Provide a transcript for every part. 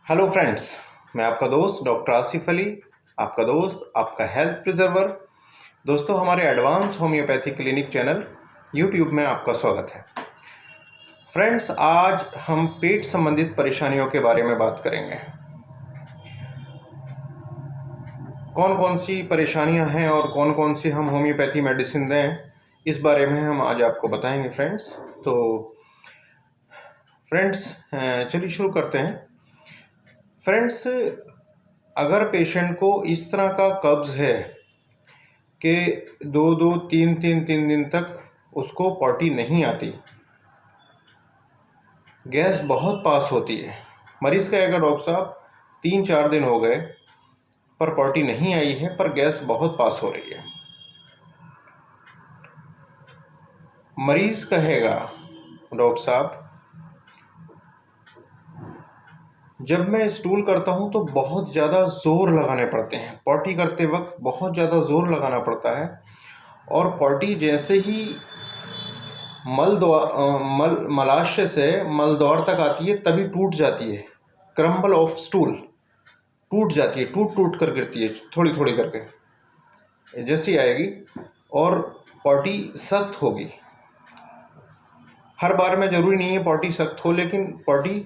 Hello friends, मैं आपका दोस्त डॉक्टर आसिफ अली, आपका दोस्त, आपका हेल्थ प्रिजर्वर। दोस्तों, हमारे advance homeopathy clinic channel YouTube में आपका स्वागत है। फ्रेंड्स, आज हम पेट संबंधित परेशानियों के बारे में बात करेंगे। कौन कौन सी परेशानियां हैं और कौन कौन सी हम होम्योपैथी मेडिसिन दें, इस बारे में हम आज आपको बताएंगे फ्रेंड्स। तो फ्रेंड्स, चलिए शुरू करते हैं। फ्रेंड्स, अगर पेशेंट को इस तरह का कब्ज़ है कि दो तीन दिन तक उसको पॉटी नहीं आती, गैस बहुत पास होती है, मरीज़ कहेगा डॉक्टर साहब 3-4 दिन हो गए पर पॉटी नहीं आई है, पर गैस बहुत पास हो रही है। मरीज़ कहेगा डॉक्टर साहब जब मैं स्टूल करता हूँ तो बहुत ज़्यादा ज़ोर लगाने पड़ते हैं, पॉटी करते वक्त बहुत ज़्यादा ज़ोर लगाना पड़ता है, और पॉटी जैसे ही मलाशय से मल द्वार तक आती है तभी टूट जाती है। क्रम्बल ऑफ स्टूल, टूट जाती है, टूट कर गिरती है थोड़ी थोड़ी करके, जैसी आएगी और पॉटी सख्त होगी। हर बार में ज़रूरी नहीं है पॉटी सख्त हो, लेकिन पॉटी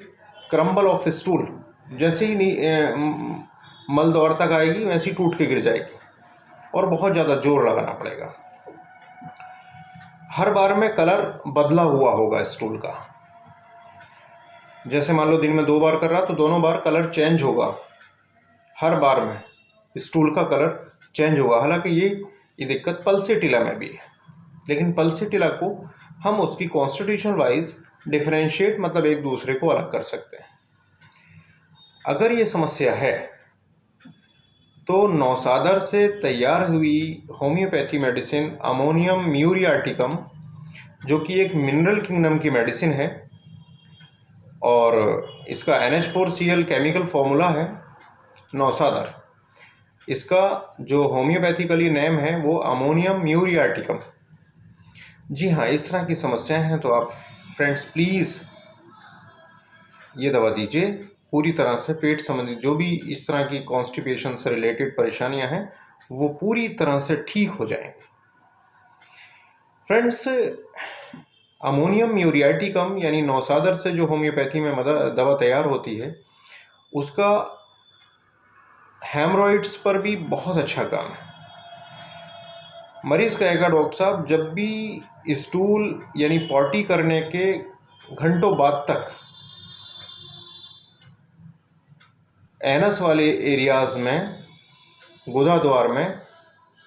क्रम्बल ऑफ स्टूल जैसे ही मल द्वार तक आएगी वैसे ही टूट के गिर जाएगी और बहुत ज़्यादा जोर लगाना पड़ेगा। हर बार में कलर बदला हुआ होगा स्टूल का, जैसे मान लो दिन में 2 बार कर रहा तो दोनों बार कलर चेंज होगा। हर बार में स्टूल का कलर चेंज होगा। हालांकि ये दिक्कत पल्सेटिला में भी है, लेकिन पल्सेटिला को हम उसकी कॉन्स्टिट्यूशन वाइज डिफरेंशिएट, मतलब एक दूसरे को अलग कर सकते हैं। अगर ये समस्या है तो नौसादर से तैयार हुई होम्योपैथी मेडिसिन अमोनियम म्यूरियाटिकम, जो कि एक मिनरल किंगडम की मेडिसिन है और इसका NH4Cl केमिकल फॉर्मूला है नौसादर। इसका जो होम्योपैथिकली नेम है वो अमोनियम म्यूरियाटिकम। जी हाँ, इस तरह की समस्याएं हैं तो आप फ्रेंड्स प्लीज़ ये दवा दीजिए। पूरी तरह से पेट संबंधित जो भी इस तरह की कॉन्स्टिपेशन से रिलेटेड परेशानियां हैं वो पूरी तरह से ठीक हो जाएंगी। फ्रेंड्स, अमोनियम म्यूरियाटिकम यानी नौसादर से जो होम्योपैथी में दवा तैयार होती है उसका हेमरॉइड्स पर भी बहुत अच्छा काम है। मरीज़ कहेगा डॉक्टर साहब जब भी स्टूल यानी पॉटी करने के घंटों बाद तक एनस वाले एरियाज़ में, गुदा द्वार में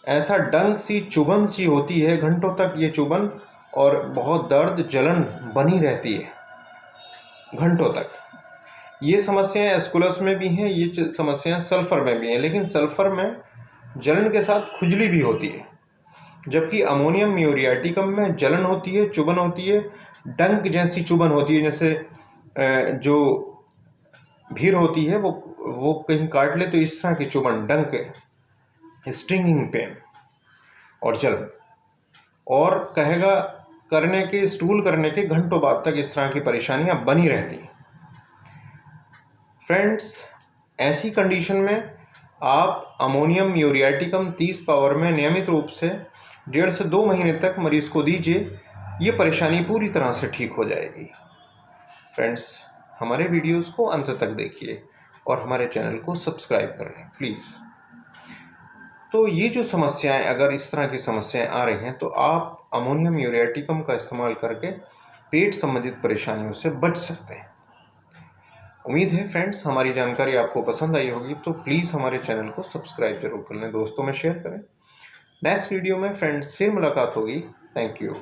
ऐसा डंक सी चुभन सी होती है, घंटों तक ये चुभन और बहुत दर्द जलन बनी रहती है घंटों तक। ये समस्याएं एस्कुलस में भी हैं, ये समस्याएं सल्फ़र में भी हैं, लेकिन सल्फ़र में जलन के साथ खुजली भी होती है, जबकि अमोनियम म्यूरियाटिकम में जलन होती है, चुभन होती है, डंक जैसी चुभन होती है। जैसे जो भीड़ होती है वो कहीं काट ले तो इस तरह की चुभन, डंक, स्टिंगिंग पेन और जलन, और कहेगा स्टूल करने के घंटों बाद तक इस तरह की परेशानियां बनी रहती हैं। फ्रेंड्स, ऐसी कंडीशन में आप अमोनियम म्यूरियाटिकम 30 पावर में नियमित रूप से 1.5 से 2 महीने तक मरीज़ को दीजिए, ये परेशानी पूरी तरह से ठीक हो जाएगी। फ्रेंड्स, हमारे वीडियोस को अंत तक देखिए और हमारे चैनल को सब्सक्राइब कर लें प्लीज़। तो ये जो समस्याएं, अगर इस तरह की समस्याएं आ रही हैं तो आप अमोनियम म्यूरियाटिकम का इस्तेमाल करके पेट संबंधित परेशानियों से बच सकते हैं। उम्मीद है फ्रेंड्स हमारी जानकारी आपको पसंद आई होगी, तो प्लीज़ हमारे चैनल को सब्सक्राइब जरूर कर लें, दोस्तों में शेयर करें। नेक्स्ट वीडियो में फ्रेंड्स फिर मुलाकात होगी। Thank you.